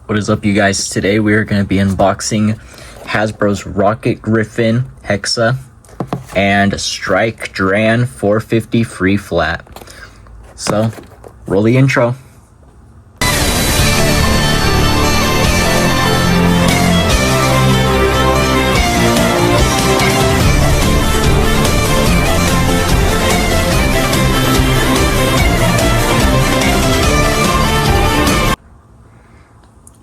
What is up, you guys? Today we are going to be unboxing Hasbro's Rocket Griffon Hexa and Strike Dran 450 free flat. So, roll the intro.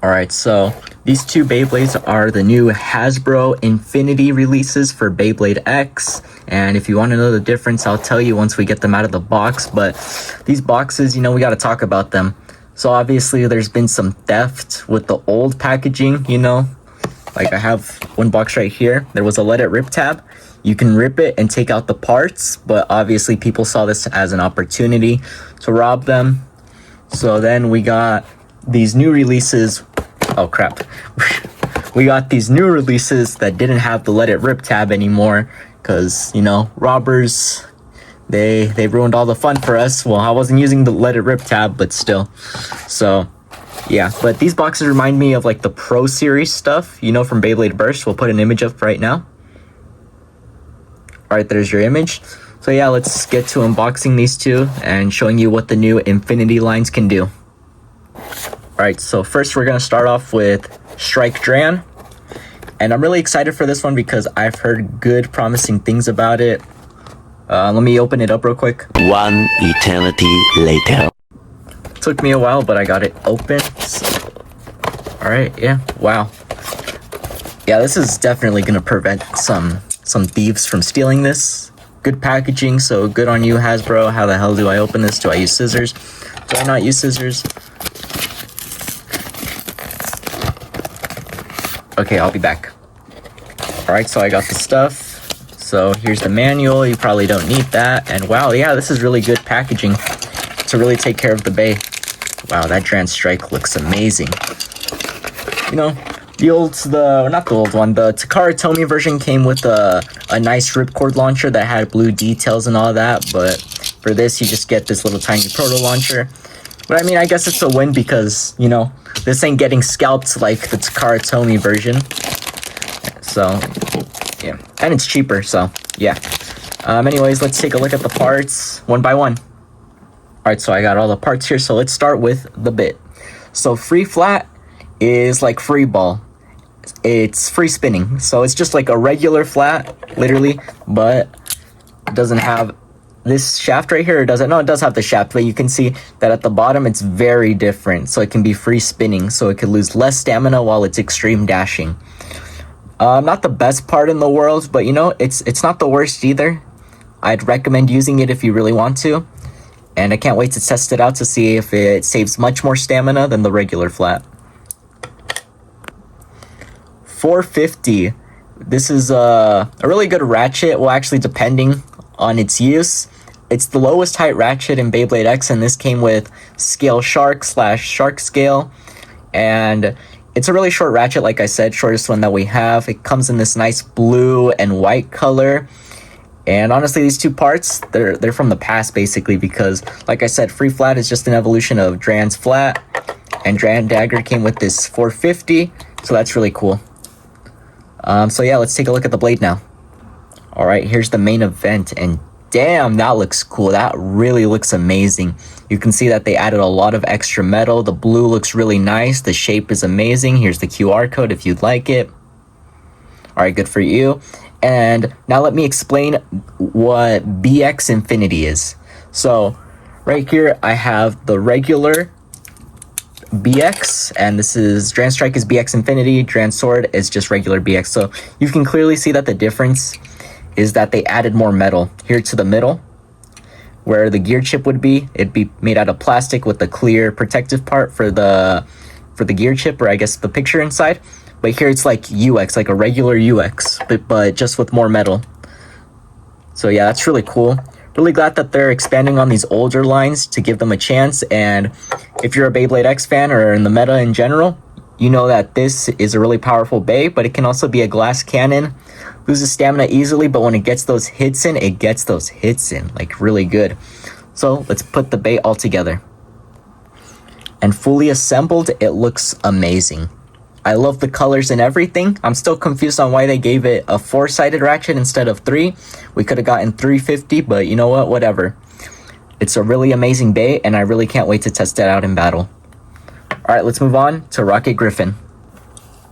Alright, so these two Beyblades are the new Hasbro Infinity releases for Beyblade X, and if you want to know the difference, I'll tell you once we get them out of the box. But these boxes, we got to talk about them. So obviously there's been some theft with the old packaging, like I have one box right here. There was a let it rip tab. You can rip it and take out the parts, but obviously people saw this as an opportunity to rob them. So then we got these new releases. Oh crap. We got these new releases that didn't have the let it rip tab anymore because, robbers, they ruined all the fun for us. Well, I wasn't using the let it rip tab, but still. So, yeah. But these boxes remind me of like the Pro Series stuff, from Beyblade Burst. We'll put an image up right now. Alright, there's your image. So yeah, let's get to unboxing these two and showing you what the new Infinity lines can do. Alright, so first we're going to start off with Strike Dran. And I'm really excited for this one because I've heard good, promising things about it. Let me open it up real quick. One eternity later. Took me a while, but I got it open. So, alright, yeah, wow. Yeah, this is definitely going to prevent some thieves from stealing this. Good packaging, so good on you, Hasbro. How the hell do I open this? Do I use scissors? Do I not use scissors? Okay, I'll be back. Alright, so I got the stuff. So here's the manual. You probably don't need that. And wow, yeah, this is really good packaging to really take care of the Bey. Wow, that Dran Strike looks amazing. The Takara Tomy version came with a nice ripcord launcher that had blue details and all that. But for this, you just get this little tiny proto launcher. But I mean, I guess it's a win because, this ain't getting scalped like the Takara Tomy version. So, yeah. And it's cheaper, so, yeah. Anyways, let's take a look at the parts one by one. Alright, so I got all the parts here, so let's start with the bit. So, free flat is like free ball. It's free spinning. So, it's just like a regular flat, literally, but it doesn't have this shaft right here. It doesn't. No, it does have the shaft, but you can see that at the bottom it's very different. So it can be free spinning, so it could lose less stamina while it's extreme dashing. Not the best part in the world, but it's not the worst either. I'd recommend using it if you really want to, and I can't wait to test it out to see if it saves much more stamina than the regular flat. 450. This is a really good ratchet. Well, actually, depending on its use. It's the lowest height ratchet in Beyblade X, and this came with Scale Shark / Shark Scale. And it's a really short ratchet, like I said, shortest one that we have. It comes in this nice blue and white color. And honestly, these two parts, they're from the past, basically, because, like I said, free flat is just an evolution of Dran's flat. And Dran Dagger came with this 450, so that's really cool. So yeah, let's take a look at the blade now. Alright, here's the main event, and damn, that looks cool. That really looks amazing. You can see that they added a lot of extra metal. The blue looks really nice. The shape is amazing. Here's the QR code if you'd like it. Alright, good for you. And now let me explain what BX Infinity is. So, right here I have the regular BX, and this is Dran Strike is BX Infinity. Dran Sword is just regular BX. So, you can clearly see that the difference is that they added more metal here to the middle where the gear chip would be. It'd be made out of plastic with the clear protective part for the gear chip, or I guess the picture inside. But here it's like UX, like a regular UX, but just with more metal. So yeah, that's really cool. Really glad that they're expanding on these older lines to give them a chance. And if you're a Beyblade X fan or in the meta in general, you know that this is a really powerful Bey, but it can also be a glass cannon. Loses stamina easily, but when it gets those hits in, it gets those hits in, like really good. So let's put the Bey all together. and fully assembled, it looks amazing. I love the colors and everything. I'm still confused on why they gave it a 4-sided ratchet instead of 3. We could have gotten 350, but you know what? Whatever. It's a really amazing bay, and I really can't wait to test it out in battle. Alright, let's move on to Rocket Griffon.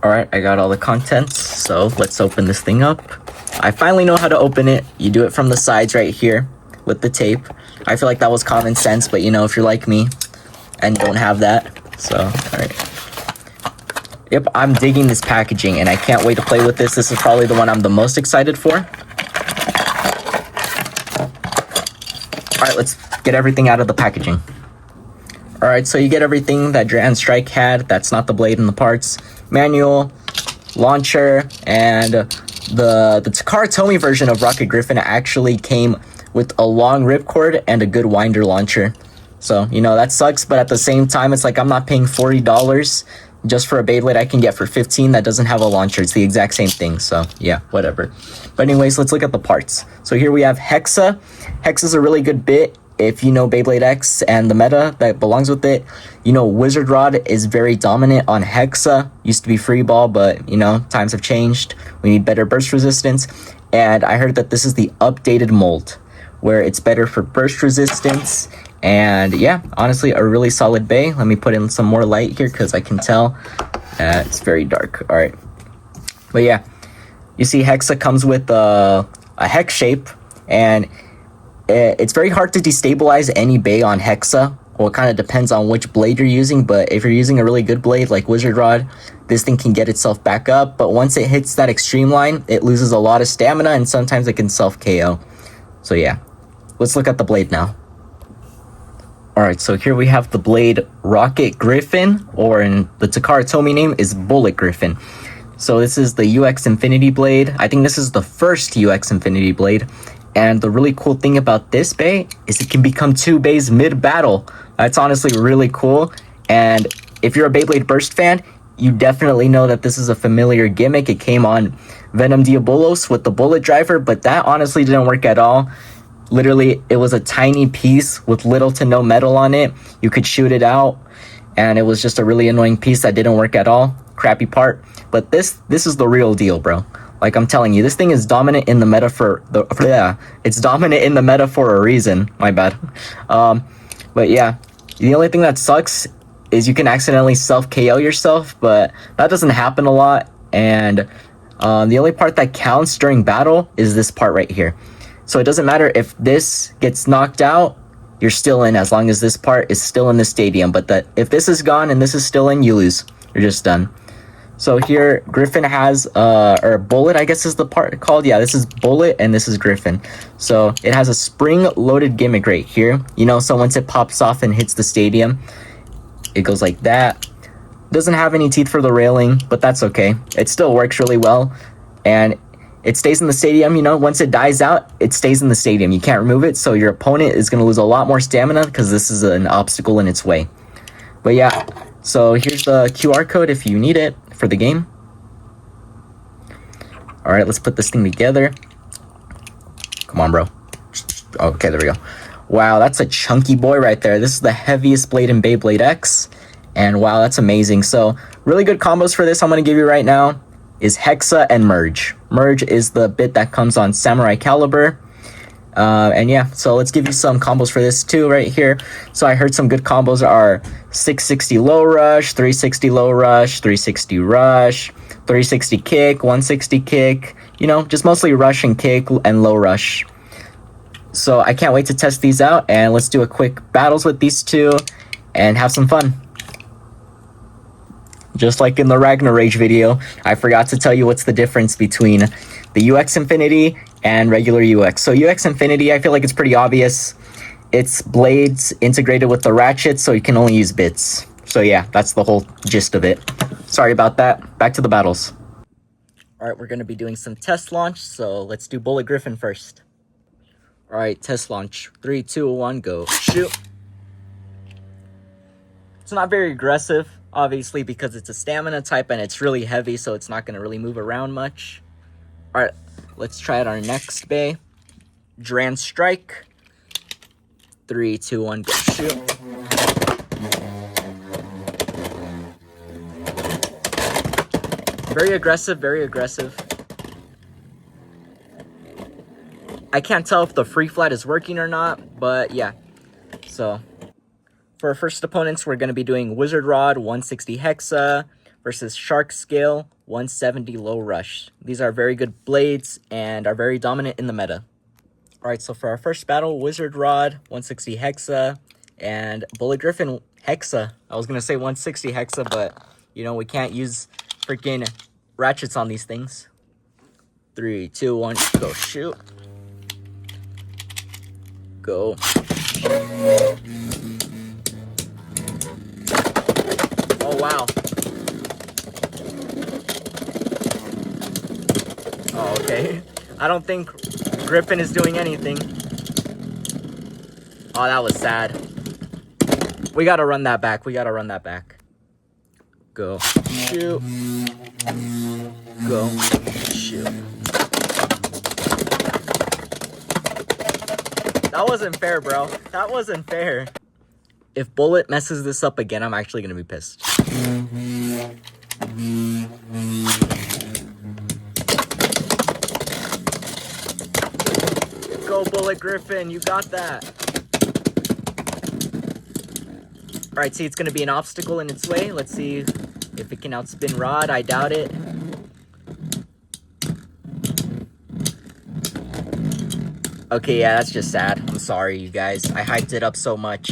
Alright, I got all the contents, so let's open this thing up. I finally know how to open it. You do it from the sides right here with the tape. I feel like that was common sense, but you know, if you're like me and don't have that, so, alright. Yep, I'm digging this packaging, and I can't wait to play with this. This is probably the one I'm the most excited for. Alright, let's get everything out of the packaging. Alright, so you get everything that Dran Strike had. That's not the blade and the parts. Manual, launcher, and the Takara Tomy version of Rocket Griffon actually came with a long ripcord and a good winder launcher. So, you know, that sucks, but at the same time, it's like I'm not paying $40 just for a Beyblade I can get for $15 that doesn't have a launcher. It's the exact same thing, so yeah, whatever. But anyways, let's look at the parts. So here we have Hexa. Hexa's a really good bit if you know Beyblade X and the meta that belongs with it. You know, Wizard Rod is very dominant on Hexa. Used to be Free Ball, but you know, times have changed. We need better burst resistance. And I heard that this is the updated mold, where it's better for burst resistance. And yeah, honestly, a really solid bay. Let me put in some more light here because I can tell it's very dark. All right. But yeah, you see Hexa comes with a hex shape, and it's very hard to destabilize any bay on Hexa. Well, it kind of depends on which blade you're using, but if you're using a really good blade like Wizard Rod, this thing can get itself back up. But once it hits that extreme line, it loses a lot of stamina, and sometimes it can self-KO. So yeah, let's look at the blade now. Alright, so here we have the blade Rocket Griffon, or in the Takara Tomy name is Bullet Griffon. So this is the UX Infinity blade. I think this is the first UX Infinity blade. And the really cool thing about this bay is it can become 2 bays mid-battle. That's honestly really cool. And if you're a Beyblade Burst fan, you definitely know that this is a familiar gimmick. It came on Venom Diabolos with the bullet driver, but that honestly didn't work at all. Literally, it was a tiny piece with little to no metal on it. You could shoot it out, and it was just a really annoying piece that didn't work at all. Crappy part. But this is the real deal, bro. Like I'm telling you, this thing is dominant in the meta it's dominant in the meta for a reason. My bad. But yeah, the only thing that sucks is you can accidentally self-KO yourself, but that doesn't happen a lot. And the only part that counts during battle is this part right here. So it doesn't matter if this gets knocked out, you're still in as long as this part is still in the stadium. But if this is gone and this is still in, you lose. You're just done. So here, Griffon has, or Bullet, I guess is the part called. Yeah, this is Bullet and this is Griffon. So it has a spring-loaded gimmick right here. You know, so once it pops off and hits the stadium, it goes like that. Doesn't have any teeth for the railing, but that's okay. It still works really well. And it stays in the stadium, you know, once it dies out, it stays in the stadium. You can't remove it, so your opponent is going to lose a lot more stamina because this is an obstacle in its way. But yeah, so here's the QR code if you need it for the game. Alright, let's put this thing together. Come on, bro. Okay, there we go. Wow, that's a chunky boy right there. This is the heaviest blade in Beyblade X. And wow, that's amazing. So, really good combos for this I'm going to give you right now is Hexa and Merge. Merge is the bit that comes on Samurai Caliber. And yeah, so let's give you some combos for this too right here. So I heard some good combos are 660 low rush, 360 low rush, 360 rush, 360 kick, 160 kick, you know, just mostly rush and kick and low rush. So I can't wait to test these out, and let's do a quick battles with these two and have some fun. Just like in the Ragnar Rage video, I forgot to tell you what's the difference between the UX Infinity and regular UX. So UX Infinity, I feel like it's pretty obvious. It's blades integrated with the ratchets, so you can only use bits. So yeah, that's the whole gist of it. Sorry about that. Back to the battles. Alright, we're going to be doing some test launch, so let's do Bullet Griffon first. Alright, test launch. 3, 2, 1, go. Shoot! It's not very aggressive, obviously, because it's a stamina type and it's really heavy, so it's not going to really move around much. Alright, let's try out our next bay. Dran Strike. 3, 2, 1, go. Shoot. Very aggressive, very aggressive. I can't tell if the free flat is working or not, but yeah. So, for our first opponents, we're going to be doing Wizard Rod 160 Hexa versus Shark Scale 170 Low Rush. These are very good blades and are very dominant in the meta. Alright, so for our first battle, Wizard Rod 160 Hexa and Bullet Griffon Hexa. I was going to say 160 Hexa, but, you know, we can't use freaking ratchets on these things. 3, 2, 1, go shoot. Go. Oh, wow. Oh, okay. I don't think Griffon is doing anything. Oh, that was sad. We gotta run that back. We gotta run that back. Go. Shoot. Go. Shoot. That wasn't fair, bro. That wasn't fair. If Bullet messes this up again, I'm actually gonna be pissed. Go, Bullet Griffon. You got that. Alright, see, it's gonna be an obstacle in its way. Let's see if it can outspin Rod. I doubt it. Okay, yeah, that's just sad. I'm sorry, you guys. I hyped it up so much.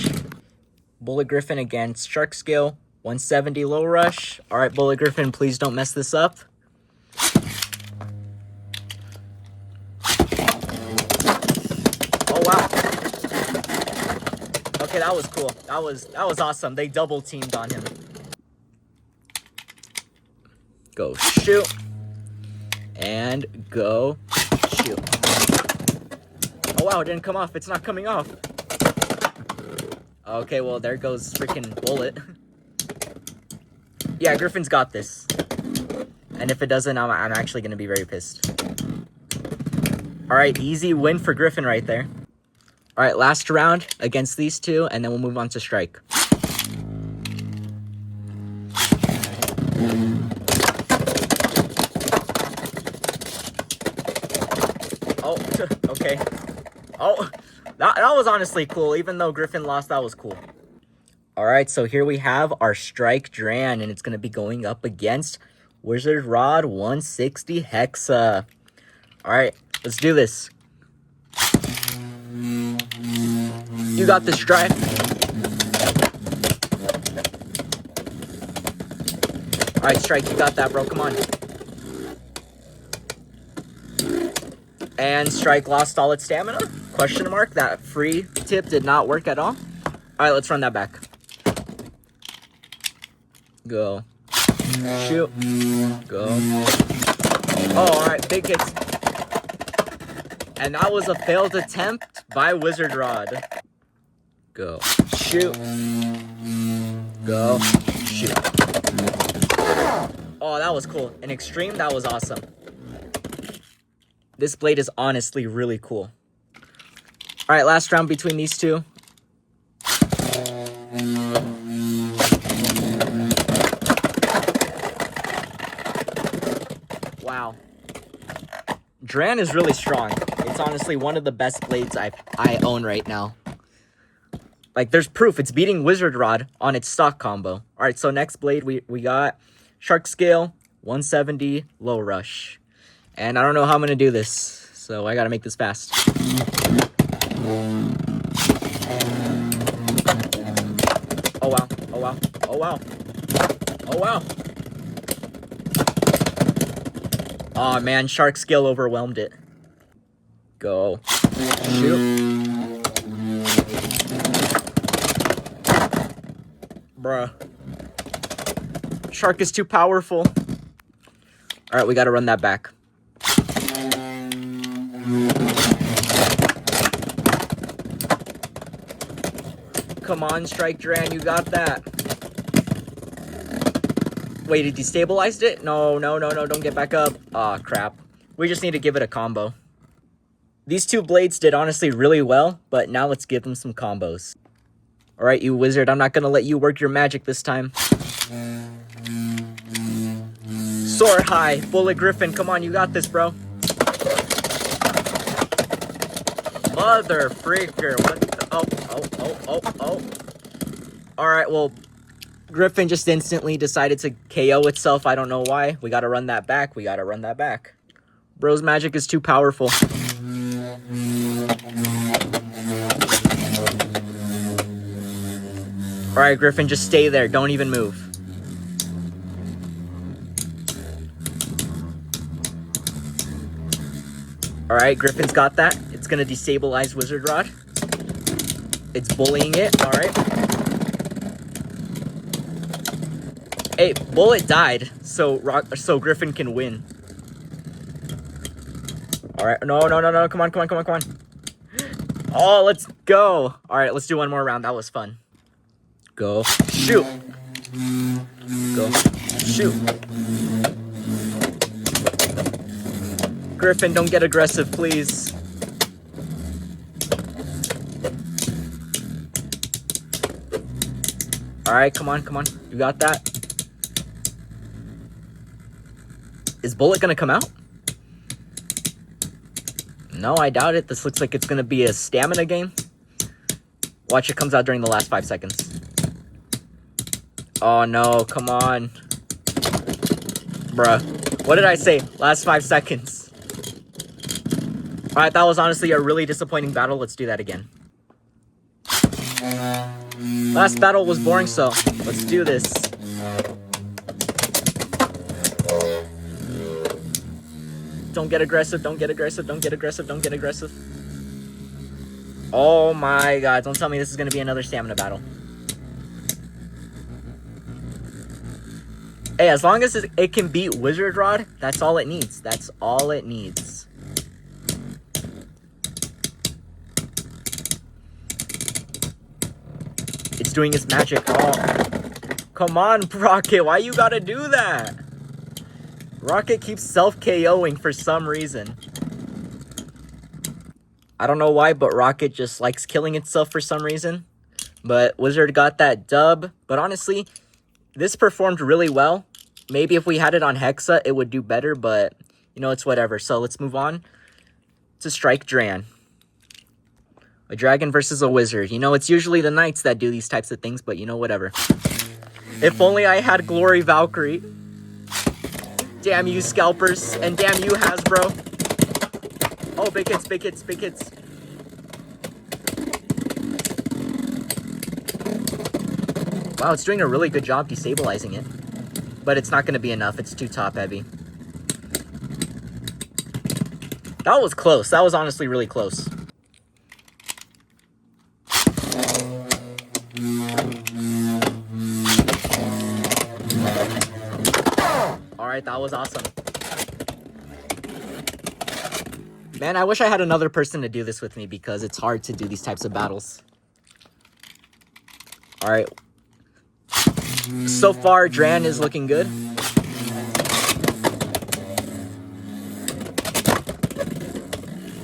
Bullet Griffon against Shark Scale, 170 Low Rush. Alright, Bullet Griffon, please don't mess this up. Oh, wow. Okay, that was cool. That was awesome. They double teamed on him. Go shoot. And go shoot. Oh, wow, it didn't come off. It's not coming off. Okay, well, there goes freaking Bullet. Yeah, Griffon's got this. And if it doesn't, I'm actually going to be very pissed. Alright, easy win for Griffon right there. Alright, last round against these two, and then we'll move on to Strike. Oh, okay. Oh, that was honestly cool. Even though Griffon lost, that was cool. Alright, so here we have our Strike Dran, and it's going to be going up against Wizard Rod 160 Hexa. Alright, let's do this. You got the Strike. Alright, Strike, you got that, bro. Come on. And Strike lost all its stamina? Question mark. That free tip did not work at all. Alright, let's run that back. Go. Shoot. Go. Oh, alright. Big hits. And that was a failed attempt by Wizard Rod. Go. Shoot. Go. Shoot. Oh, that was cool. In Extreme, that was awesome. This blade is honestly really cool. Alright, last round between these two. Wow. Dran is really strong. It's honestly one of the best blades I own right now. Like, there's proof. It's beating Wizard Rod on its stock combo. Alright, so next blade we got Shark Scale 170 Low Rush. And I don't know how I'm going to do this, so I got to make this fast. Oh, wow. Oh, wow. Oh, wow. Oh, wow. Oh, man. Shark Scale overwhelmed it. Go. Shoot. Bruh. Shark is too powerful. Alright, we got to run that back. Come on, Strike Dran, you got that. Wait, it destabilized it? No, don't get back up. Aw, crap. We just need to give it a combo. These two blades did honestly really well, but now let's give them some combos. Alright, you wizard, I'm not gonna let you work your magic this time. Soar high. Bullet Griffon, come on, you got this, bro. Mother freaker. What the... Oh. Alright, well, Griffon just instantly decided to KO itself. I don't know why. We gotta run that back. Bro's magic is too powerful. Alright, Griffon, just stay there. Don't even move. Alright, Griffon's got that. It's gonna destabilize Wizard Rod. It's bullying it. Alright. Hey, Bullet died, so Griffon can win. Alright, no. Come on. Oh, let's go. Alright, let's do one more round. That was fun. Go. Shoot. Go. Shoot. Griffon, don't get aggressive, please. Alright, come on. You got that. Is Bullet gonna come out? No, I doubt it. This looks like it's gonna be a stamina game. Watch, it comes out during the last 5 seconds. Oh no, come on. Bruh. What did I say? Last 5 seconds. Alright, that was honestly a really disappointing battle. Let's do that again. Last battle was boring, so let's do this. Don't get aggressive. Oh my god, don't tell me this is gonna be another stamina battle. Hey, as long as it can beat Wizard Rod, that's all it needs. It's doing its magic. Oh, come on, Rocket. Why you gotta do that? Rocket keeps self-KOing for some reason. I don't know why, but Rocket just likes killing itself for some reason. But Wizard got that dub. But honestly, this performed really well. Maybe if we had it on Hexa, it would do better. But, you know, it's whatever. So let's move on to Strike Dran. A dragon versus a wizard. You know, it's usually the knights that do these types of things. But, you know, whatever. If only I had Glory Valkyrie. Damn you, scalpers. And damn you, Hasbro. Oh, big hits. Wow, it's doing a really good job destabilizing it. But it's not going to be enough. It's too top heavy. That was close. That was honestly really close. Alright, that was awesome. Man, I wish I had another person to do this with me because it's hard to do these types of battles. Alright. So far, Dran is looking good.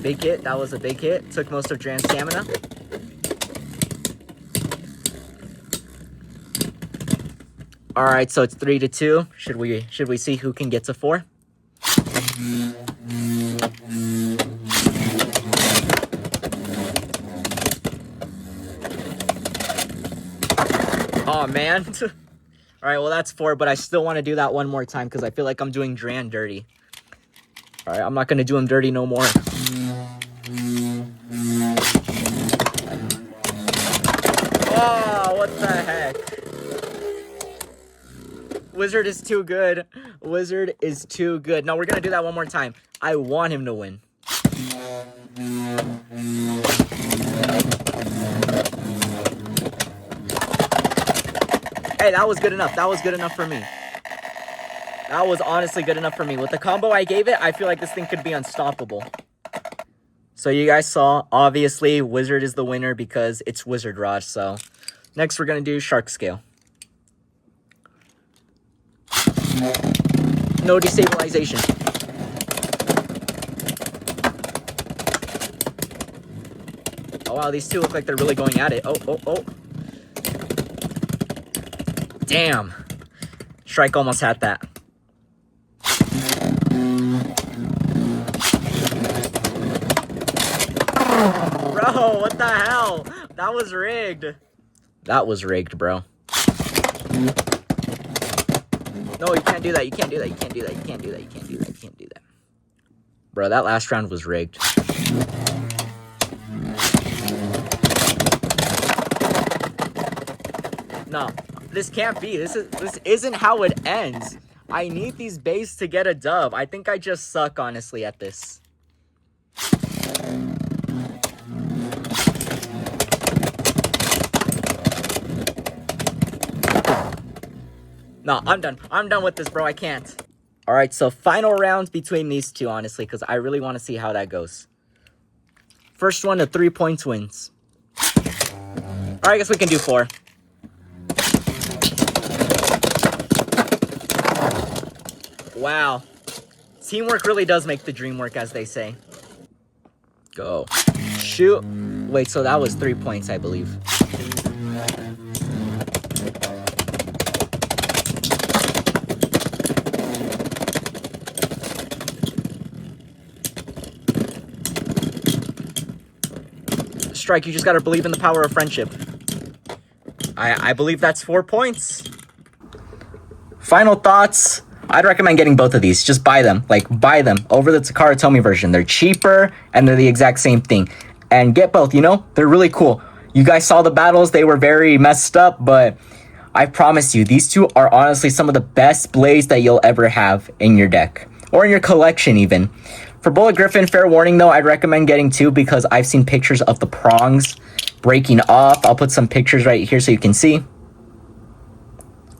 Big hit. That was a big hit. Took most of Dran's stamina. Alright, so it's 3-2. Should we see who can get to 4? Oh man. Alright, well that's 4, but I still want to do that one more time because I feel like I'm doing Dran dirty. Alright, I'm not going to do him dirty no more. Oh, what the heck? Wizard is too good. Wizard is too good. No, we're going to do that one more time. I want him to win. Hey, that was good enough. That was good enough for me. That was honestly good enough for me. With the combo I gave it, I feel like this thing could be unstoppable. So you guys saw, obviously, Wizard is the winner because it's Wizard Rod. So next we're going to do Shark Scale. No destabilization. Oh wow, these two look like they're really going at it. Oh. Damn. Strike almost had that. Bro, what the hell? That was rigged. That was rigged, bro. No, you can't do that. You can't do that. You can't do that. You can't do that. You can't do that. You can't do that. Bro, that last round was rigged. No, this can't be. This isn't how it ends. I need these bays to get a dub. I think I just suck, honestly, at this. No, I'm done. I'm done with this, bro. I can't. All right, so final round between these two, honestly, because I really want to see how that goes. First one to 3 points wins. All right, I guess we can do 4. Wow. Teamwork really does make the dream work, as they say. Go. Shoot. Wait, so that was 3 points, I believe. Strike, you just gotta believe in the power of friendship. I believe that's 4 points. Final thoughts. I'd recommend getting both of these. Just buy them. Like, buy them over the Takara Tomy version. They're cheaper, and they're the exact same thing. And get both, you know? They're really cool. You guys saw the battles. They were very messed up, but I promise you, these two are honestly some of the best blades that you'll ever have in your deck. Or in your collection, even. For Bullet Griffon, fair warning, though, I'd recommend getting 2 because I've seen pictures of the prongs breaking off. I'll put some pictures right here so you can see.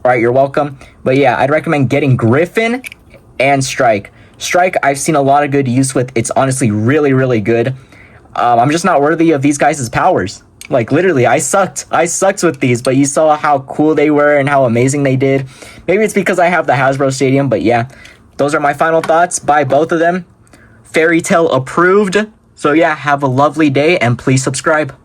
All right, you're welcome. But yeah, I'd recommend getting Griffon and Strike. Strike, I've seen a lot of good use with. It's honestly really, really good. I'm just not worthy of these guys' powers. Like, literally, I sucked. I sucked with these, but you saw how cool they were and how amazing they did. Maybe it's because I have the Hasbro Stadium, but yeah. Those are my final thoughts. Buy both of them. Fairy Tale approved. So yeah, have a lovely day and please subscribe.